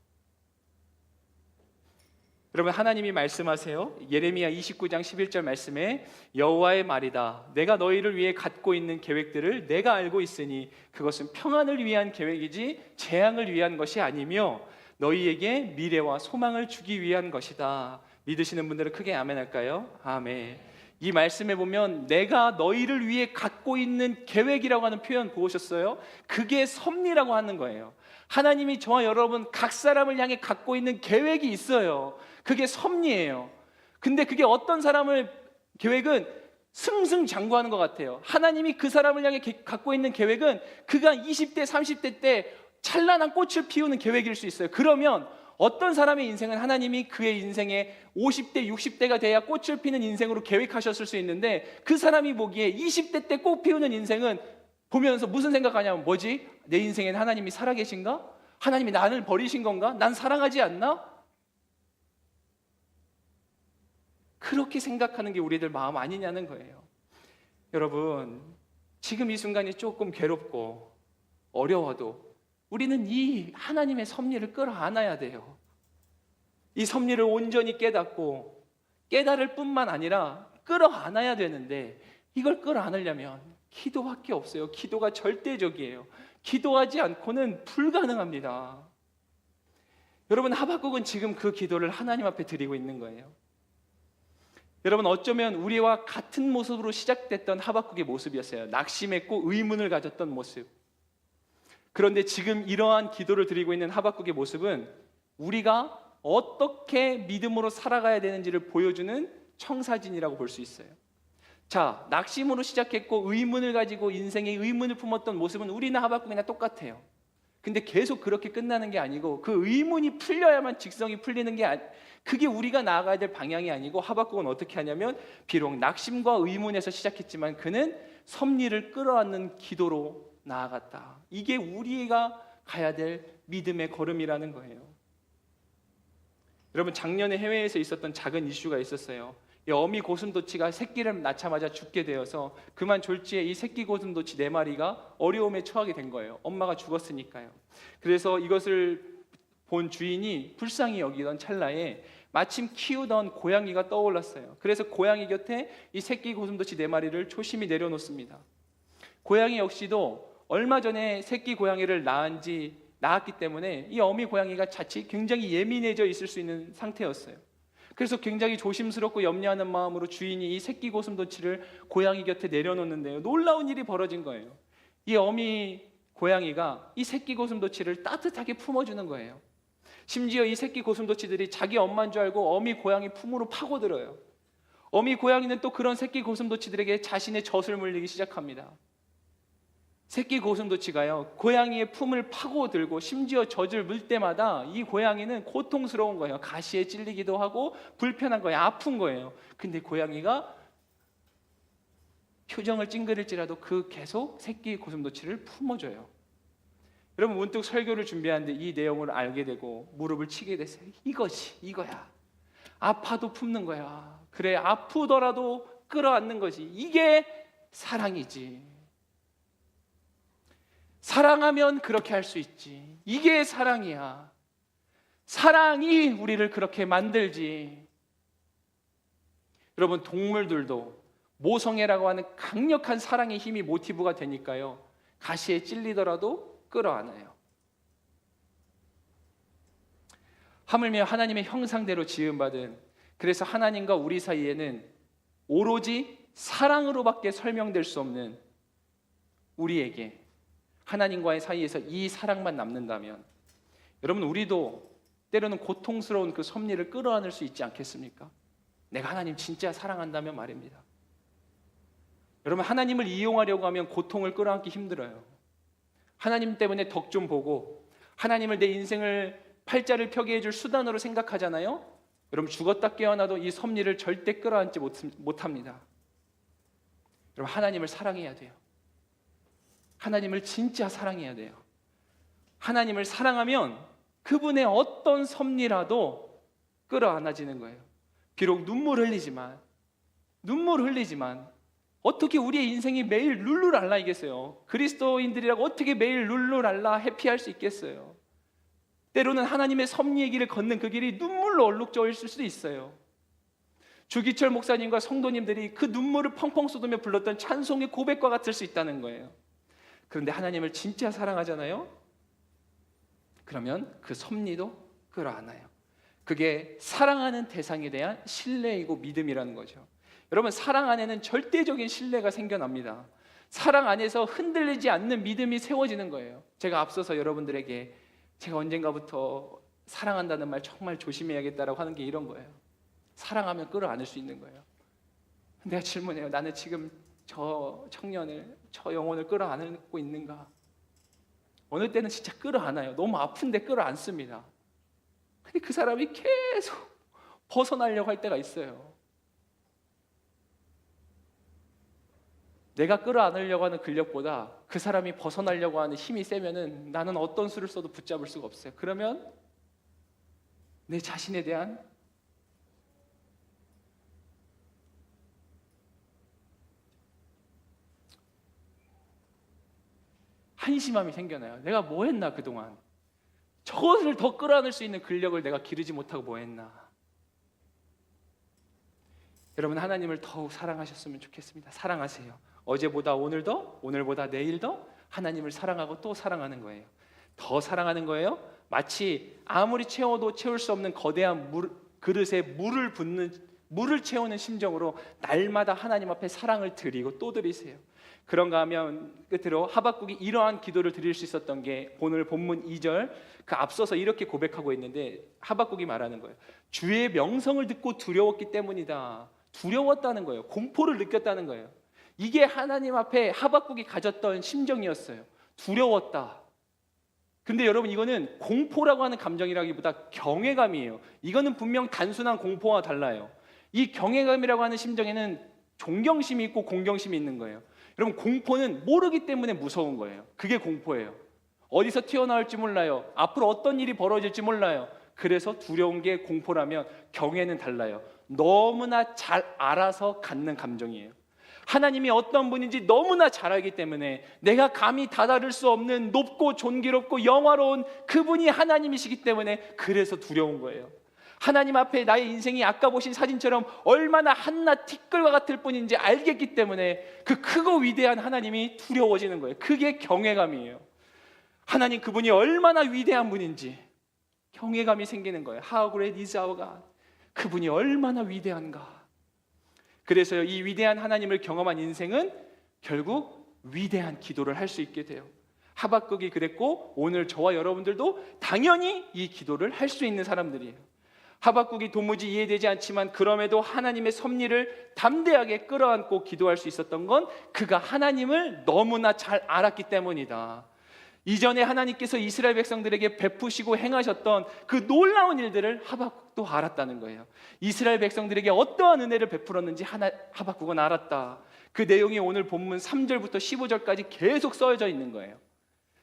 여러분, 하나님이 말씀하세요. 예레미야 29장 11절 말씀에 여호와의 말이다. 내가 너희를 위해 갖고 있는 계획들을 내가 알고 있으니 그것은 평안을 위한 계획이지 재앙을 위한 것이 아니며 너희에게 미래와 소망을 주기 위한 것이다. 믿으시는 분들은 크게 아멘 할까요? 아멘. 이 말씀에 보면 내가 너희를 위해 갖고 있는 계획이라고 하는 표현 보셨어요? 그게 섭리라고 하는 거예요. 하나님이 저와 여러분 각 사람을 향해 갖고 있는 계획이 있어요. 그게 섭리예요. 근데 그게 어떤 사람을 계획은 승승장구하는 것 같아요. 하나님이 그 사람을 향해 갖고 있는 계획은 그가 20대 30대 때 찬란한 꽃을 피우는 계획일 수 있어요. 그러면 어떤 사람의 인생은 하나님이 그의 인생에 50대 60대가 돼야 꽃을 피는 인생으로 계획하셨을 수 있는데, 그 사람이 보기에 20대 때 꽃 피우는 인생은 보면서 무슨 생각하냐면, 뭐지? 내 인생엔 하나님이 살아계신가? 하나님이 나를 버리신 건가? 난 사랑하지 않나? 그렇게 생각하는 게 우리들 마음 아니냐는 거예요. 여러분, 지금 이 순간이 조금 괴롭고 어려워도 우리는 이 하나님의 섭리를 끌어안아야 돼요. 이 섭리를 온전히 깨닫고 깨달을 뿐만 아니라 끌어안아야 되는데, 이걸 끌어안으려면 기도밖에 없어요. 기도가 절대적이에요. 기도하지 않고는 불가능합니다. 여러분, 하박국은 지금 그 기도를 하나님 앞에 드리고 있는 거예요. 여러분, 어쩌면 우리와 같은 모습으로 시작됐던 하박국의 모습이었어요. 낙심했고 의문을 가졌던 모습. 그런데 지금 이러한 기도를 드리고 있는 하박국의 모습은 우리가 어떻게 믿음으로 살아가야 되는지를 보여주는 청사진이라고 볼 수 있어요. 자, 낙심으로 시작했고 의문을 가지고 인생의 의문을 품었던 모습은 우리나 하박국이나 똑같아요. 근데 계속 그렇게 끝나는 게 아니고 그 의문이 풀려야만 직성이 풀리는 게 그게 우리가 나아가야 될 방향이 아니고, 하박국은 어떻게 하냐면 비록 낙심과 의문에서 시작했지만 그는 섭리를 끌어안는 기도로 나아갔다. 이게 우리가 가야 될 믿음의 걸음이라는 거예요. 여러분, 작년에 해외에서 있었던 작은 이슈가 있었어요. 이 어미 고슴도치가 새끼를 낳자마자 죽게 되어서 그만 졸지에 이 새끼 고슴도치 4마리가 어려움에 처하게 된 거예요. 엄마가 죽었으니까요. 그래서 이것을 본 주인이 불쌍히 여기던 찰나에 마침 키우던 고양이가 떠올랐어요. 그래서 고양이 곁에 이 새끼 고슴도치 4마리를 조심히 내려놓습니다. 고양이 역시도 얼마 전에 새끼 고양이를 낳았기 때문에 이 어미 고양이가 자칫 굉장히 예민해져 있을 수 있는 상태였어요. 그래서 굉장히 조심스럽고 염려하는 마음으로 주인이 이 새끼 고슴도치를 고양이 곁에 내려놓는데요, 놀라운 일이 벌어진 거예요. 이 어미 고양이가 이 새끼 고슴도치를 따뜻하게 품어주는 거예요. 심지어 이 새끼 고슴도치들이 자기 엄마인 줄 알고 어미 고양이 품으로 파고들어요. 어미 고양이는 또 그런 새끼 고슴도치들에게 자신의 젖을 물리기 시작합니다. 새끼 고슴도치가요, 고양이의 품을 파고들고 심지어 젖을 물 때마다 이 고양이는 고통스러운 거예요. 가시에 찔리기도 하고 불편한 거예요. 아픈 거예요. 근데 고양이가 표정을 찡그릴지라도 계속 새끼 고슴도치를 품어줘요. 여러분, 문득 설교를 준비하는데 이 내용을 알게 되고 무릎을 치게 됐어요. 이거야. 아파도 품는 거야. 그래, 아프더라도 끌어안는 거지. 이게 사랑이지. 사랑하면 그렇게 할 수 있지. 이게 사랑이야. 사랑이 우리를 그렇게 만들지. 여러분, 동물들도 모성애라고 하는 강력한 사랑의 힘이 모티브가 되니까요, 가시에 찔리더라도 끌어안아요. 하물며 하나님의 형상대로 지음받은, 그래서 하나님과 우리 사이에는 오로지 사랑으로밖에 설명될 수 없는 우리에게 하나님과의 사이에서 이 사랑만 남는다면, 여러분, 우리도 때로는 고통스러운 그 섭리를 끌어안을 수 있지 않겠습니까? 내가 하나님 진짜 사랑한다면 말입니다. 여러분, 하나님을 이용하려고 하면 고통을 끌어안기 힘들어요. 하나님 때문에 덕 좀 보고 하나님을 내 인생을 팔자를 펴게 해줄 수단으로 생각하잖아요. 여러분, 죽었다 깨어나도 이 섭리를 절대 끌어안지 못합니다. 여러분, 하나님을 사랑해야 돼요. 하나님을 진짜 사랑해야 돼요. 하나님을 사랑하면 그분의 어떤 섭리라도 끌어안아지는 거예요. 비록 눈물 흘리지만 어떻게 우리의 인생이 매일 룰루랄라이겠어요? 그리스도인들이라고 어떻게 매일 룰루랄라 해피할 수 있겠어요? 때로는 하나님의 섭리의 길을 걷는 그 길이 눈물로 얼룩져 있을 수도 있어요. 주기철 목사님과 성도님들이 그 눈물을 펑펑 쏟으며 불렀던 찬송의 고백과 같을 수 있다는 거예요. 그런데 하나님을 진짜 사랑하잖아요? 그러면 그 섭리도 끌어안아요. 그게 사랑하는 대상에 대한 신뢰이고 믿음이라는 거죠. 여러분, 사랑 안에는 절대적인 신뢰가 생겨납니다. 사랑 안에서 흔들리지 않는 믿음이 세워지는 거예요. 제가 앞서서 여러분들에게 제가 언젠가부터 사랑한다는 말 정말 조심해야겠다라고 하는 게 이런 거예요. 사랑하면 끌어안을 수 있는 거예요. 내가 질문해요. 나는 지금 저 청년을, 저 영혼을 끌어안고 있는가? 어느 때는 진짜 끌어안아요. 너무 아픈데 끌어안습니다. 근데 그 사람이 계속 벗어나려고 할 때가 있어요. 내가 끌어안으려고 하는 근력보다 그 사람이 벗어나려고 하는 힘이 세면은 나는 어떤 수를 써도 붙잡을 수가 없어요. 그러면 내 자신에 대한 한심함이 생겨나요. 내가 뭐 했나 그동안. 저것을 더 끌어안을 수 있는 근력을 내가 기르지 못하고 뭐 했나. 여러분, 하나님을 더욱 사랑하셨으면 좋겠습니다. 사랑하세요. 어제보다 오늘 더, 오늘보다 내일 더 하나님을 사랑하고 또 사랑하는 거예요. 더 사랑하는 거예요. 마치 아무리 채워도 채울 수 없는 거대한 그릇에 물을 채우는 심정으로 날마다 하나님 앞에 사랑을 드리고 또 드리세요. 그런가 하면 끝으로 하박국이 이러한 기도를 드릴 수 있었던 게 오늘 본문 2절 그 앞서서 이렇게 고백하고 있는데, 하박국이 말하는 거예요. 주의 명성을 듣고 두려웠기 때문이다. 두려웠다는 거예요. 공포를 느꼈다는 거예요. 이게 하나님 앞에 하박국이 가졌던 심정이었어요. 두려웠다. 근데 여러분, 이거는 공포라고 하는 감정이라기보다 경외감이에요. 이거는 분명 단순한 공포와 달라요. 이 경외감이라고 하는 심정에는 존경심이 있고 공경심이 있는 거예요. 여러분, 공포는 모르기 때문에 무서운 거예요. 그게 공포예요. 어디서 튀어나올지 몰라요. 앞으로 어떤 일이 벌어질지 몰라요. 그래서 두려운 게 공포라면 경외는 달라요. 너무나 잘 알아서 갖는 감정이에요. 하나님이 어떤 분인지 너무나 잘 알기 때문에 내가 감히 다다를 수 없는 높고 존귀롭고 영화로운 그분이 하나님이시기 때문에 그래서 두려운 거예요. 하나님 앞에 나의 인생이 아까 보신 사진처럼 얼마나 한낱 티끌과 같을 뿐인지 알겠기 때문에 그 크고 위대한 하나님이 두려워지는 거예요. 그게 경외감이에요. 하나님 그분이 얼마나 위대한 분인지 경외감이 생기는 거예요. How great is our God. 그분이 얼마나 위대한가. 그래서요, 이 위대한 하나님을 경험한 인생은 결국 위대한 기도를 할 수 있게 돼요. 하박국이 그랬고 오늘 저와 여러분들도 당연히 이 기도를 할 수 있는 사람들이에요. 하박국이 도무지 이해되지 않지만 그럼에도 하나님의 섭리를 담대하게 끌어안고 기도할 수 있었던 건 그가 하나님을 너무나 잘 알았기 때문이다. 이전에 하나님께서 이스라엘 백성들에게 베푸시고 행하셨던 그 놀라운 일들을 하박국도 알았다는 거예요. 이스라엘 백성들에게 어떠한 은혜를 베풀었는지 하박국은 알았다. 그 내용이 오늘 본문 3절부터 15절까지 계속 써져 있는 거예요.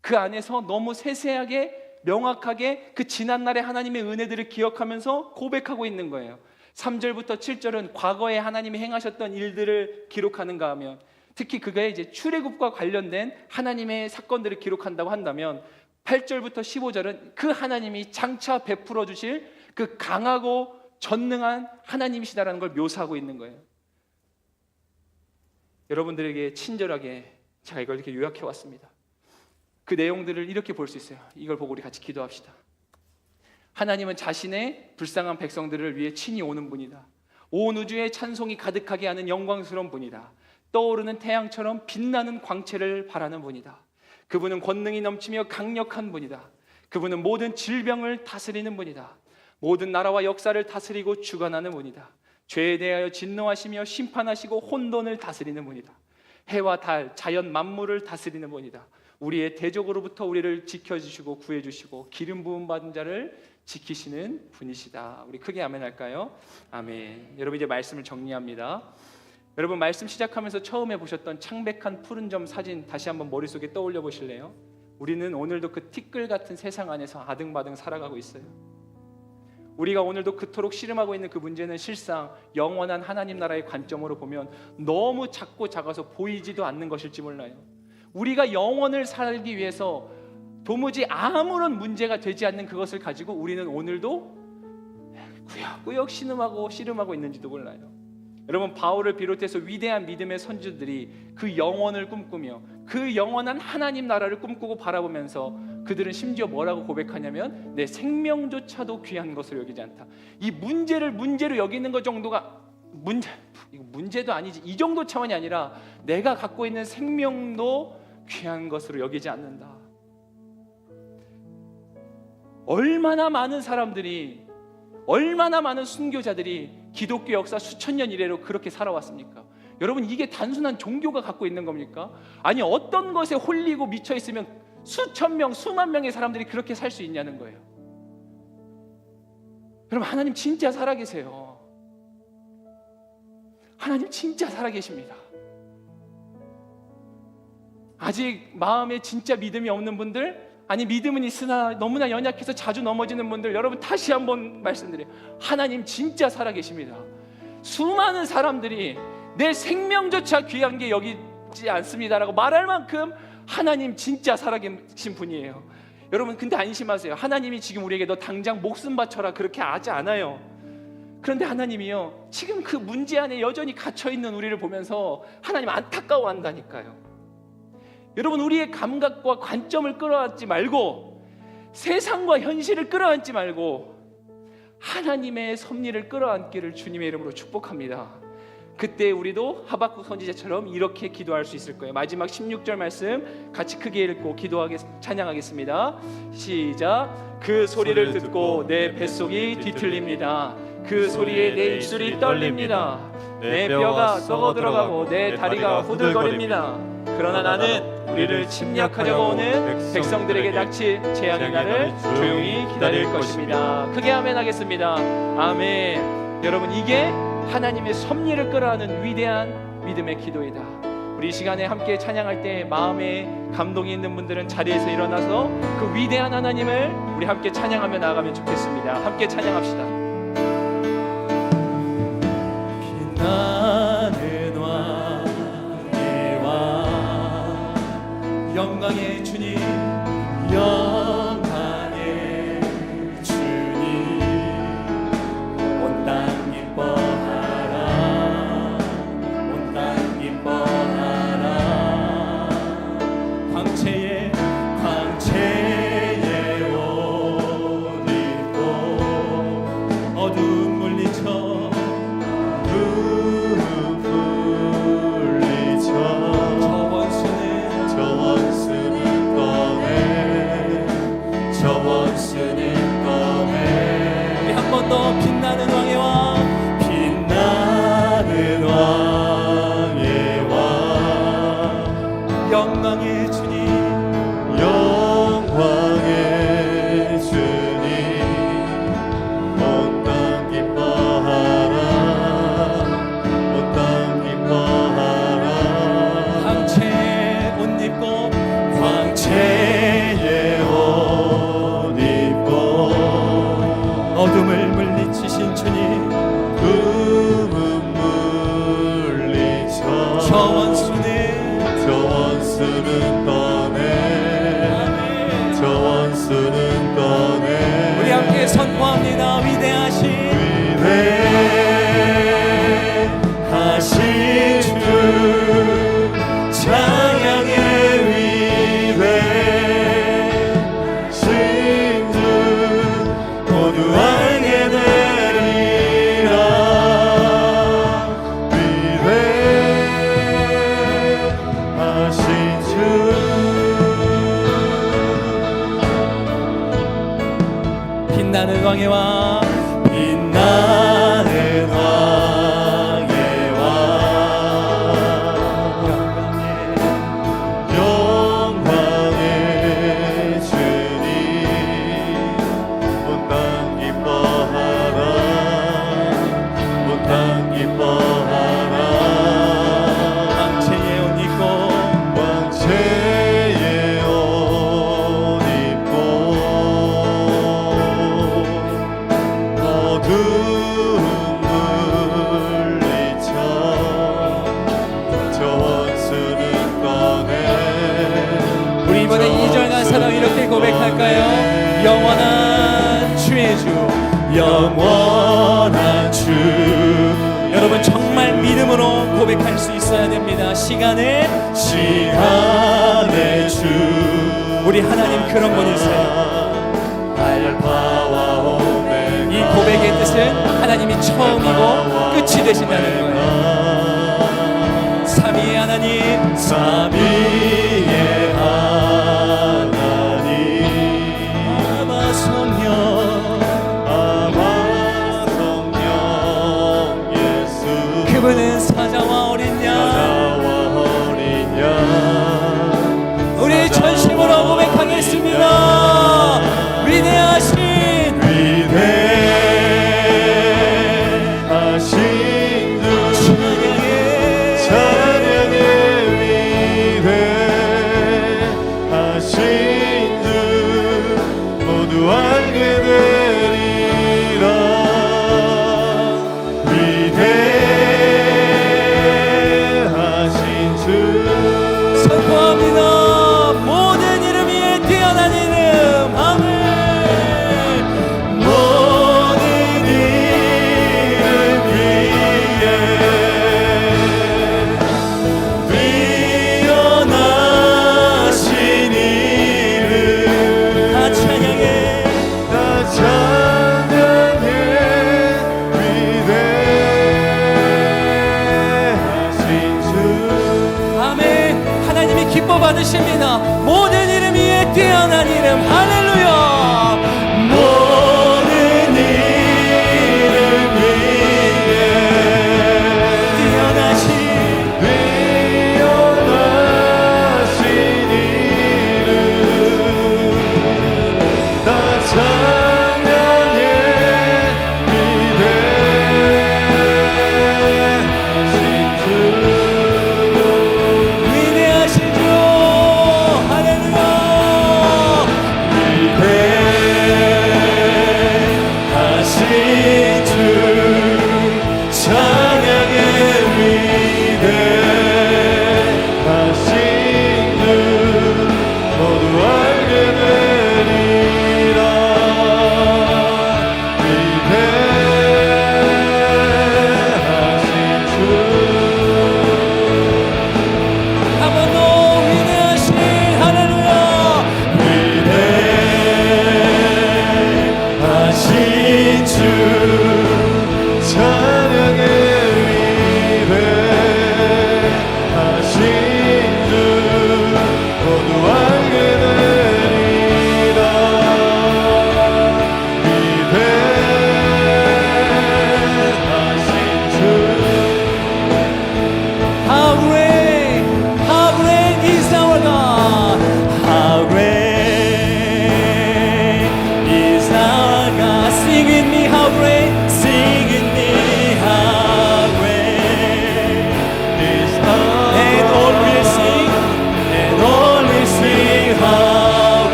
그 안에서 너무 세세하게 명확하게 그 지난날의 하나님의 은혜들을 기억하면서 고백하고 있는 거예요. 3절부터 7절은 과거에 하나님이 행하셨던 일들을 기록하는가 하면, 특히 그가 이제 출애굽과 관련된 하나님의 사건들을 기록한다고 한다면 8절부터 15절은 그 하나님이 장차 베풀어 주실 그 강하고 전능한 하나님이시다라는 걸 묘사하고 있는 거예요. 여러분들에게 친절하게 제가 이걸 이렇게 요약해 왔습니다. 그 내용들을 이렇게 볼 수 있어요. 이걸 보고 우리 같이 기도합시다. 하나님은 자신의 불쌍한 백성들을 위해 친히 오는 분이다. 온 우주에 찬송이 가득하게 하는 영광스러운 분이다. 떠오르는 태양처럼 빛나는 광채를 발하는 분이다. 그분은 권능이 넘치며 강력한 분이다. 그분은 모든 질병을 다스리는 분이다. 모든 나라와 역사를 다스리고 주관하는 분이다. 죄에 대하여 진노하시며 심판하시고 혼돈을 다스리는 분이다. 해와 달, 자연 만물을 다스리는 분이다. 우리의 대적으로부터 우리를 지켜주시고 구해주시고 기름 부음 받은 자를 지키시는 분이시다. 우리 크게 아멘 할까요? 아멘. 여러분, 이제 말씀을 정리합니다. 여러분, 말씀 시작하면서 처음에 보셨던 창백한 푸른 점 사진 다시 한번 머릿속에 떠올려 보실래요? 우리는 오늘도 그 티끌 같은 세상 안에서 아등바등 살아가고 있어요. 우리가 오늘도 그토록 씨름하고 있는 그 문제는 실상 영원한 하나님 나라의 관점으로 보면 너무 작고 작아서 보이지도 않는 것일지 몰라요. 우리가 영원을 살기 위해서 도무지 아무런 문제가 되지 않는 그것을 가지고 우리는 오늘도 꾸역꾸역 씨름하고 있는지도 몰라요. 여러분, 바울을 비롯해서 위대한 믿음의 선주들이 그 영원을 꿈꾸며 그 영원한 하나님 나라를 꿈꾸고 바라보면서 그들은 심지어 뭐라고 고백하냐면 내 생명조차도 귀한 것으로 여기지 않다. 이 문제를 문제로 여기는 것 정도가 문제도 아니지, 이 정도 차원이 아니라 내가 갖고 있는 생명도 귀한 것으로 여기지 않는다. 얼마나 많은 사람들이, 얼마나 많은 순교자들이 기독교 역사 수천 년 이래로 그렇게 살아왔습니까? 여러분, 이게 단순한 종교가 갖고 있는 겁니까? 아니, 어떤 것에 홀리고 미쳐 있으면 수천 명, 수만 명의 사람들이 그렇게 살 수 있냐는 거예요. 여러분, 하나님 진짜 살아계세요. 하나님 진짜 살아계십니다. 아직 마음에 진짜 믿음이 없는 분들, 아니 믿음은 있으나 너무나 연약해서 자주 넘어지는 분들, 여러분 다시 한번 말씀드려요. 하나님 진짜 살아계십니다. 수많은 사람들이 내 생명조차 귀한 게 여기지 않습니다라고 말할 만큼 하나님 진짜 살아계신 분이에요. 여러분, 근데 안심하세요. 하나님이 지금 우리에게 너 당장 목숨 바쳐라 그렇게 하지 않아요. 그런데 하나님이요, 지금 그 문제 안에 여전히 갇혀있는 우리를 보면서 하나님 안타까워한다니까요. 여러분, 우리의 감각과 관점을 끌어안지 말고 세상과 현실을 끌어안지 말고 하나님의 섭리를 끌어안기를 주님의 이름으로 축복합니다. 그때 우리도 하박국 선지자처럼 이렇게 기도할 수 있을 거예요. 마지막 16절 말씀 같이 크게 읽고 찬양하겠습니다. 시작. 그 소리를 듣고 내 뱃속이 뒤틀립니다. 그 소리에 내 입술이 떨립니다. 내 뼈가 썩어 들어가고 내 다리가 후들거립니다. 그러나 나는 우리를 침략하려고 오는 백성들에게 닥칠 재앙의 날을 조용히 기다릴 것입니다. 크게 아멘 하겠습니다. 아멘. 여러분, 이게 하나님의 섭리를 끌어안는 위대한 믿음의 기도이다. 우리 이 시간에 함께 찬양할 때 마음에 감동이 있는 분들은 자리에서 일어나서 그 위대한 하나님을 우리 함께 찬양하며 나아가면 좋겠습니다. 함께 찬양합시다. 빛나는 왕의 왕, 영광의 주님, 영광의 주님, 온 땅 기뻐하라, 온 땅 기뻐하라. 광채에 옷 입고 어두운 물리쳐 더 빛나는 왕의 왕, 빛나는 왕의 왕, 영광의 주님, 영광의 주님, 온 땅 기뻐하라, 온 땅 기뻐하라. 광채에 옷 입고, 광채에 옷 입고 어둠을 물리치신 주님, 어둠은 물리쳐 저 원수는 떠내, 저 원수는 떠내. 우리 함께 선포합니다. 위대하신 주 찬양의 위대하신 주 모두 알게 되리라. 위대하신 주, 빛나는 왕의 왕, 빛나는 왕의 왕, 영광의 주님, 온 땅 기뻐하라, 온 땅 기뻐하라. 광채에 옷 입고, 광채에 옷 입고 어두운 물리쳐 저 원수는 떠내. 우리 이번에 2절 가사로 이렇게 고백할까요? 영원한 주의 주, 영원한 주. 여러분, 정말 믿음으로 고백할 수 있어야 됩니다. 시간의 주, 우리 하나님 그런 분이세요. 알파와 오메가. 이 고백의 뜻은 하나님이 처음이고 끝이 되신다는 거예요. 삼위의 하나님, 삼위의 하나님, 아바 성령, 예수. 그분은 사자와 어린 양, 우리 전심으로 고백하겠습니다. 위대하신 주, 찬양의 위대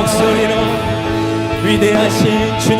목소리로 위대하신 주님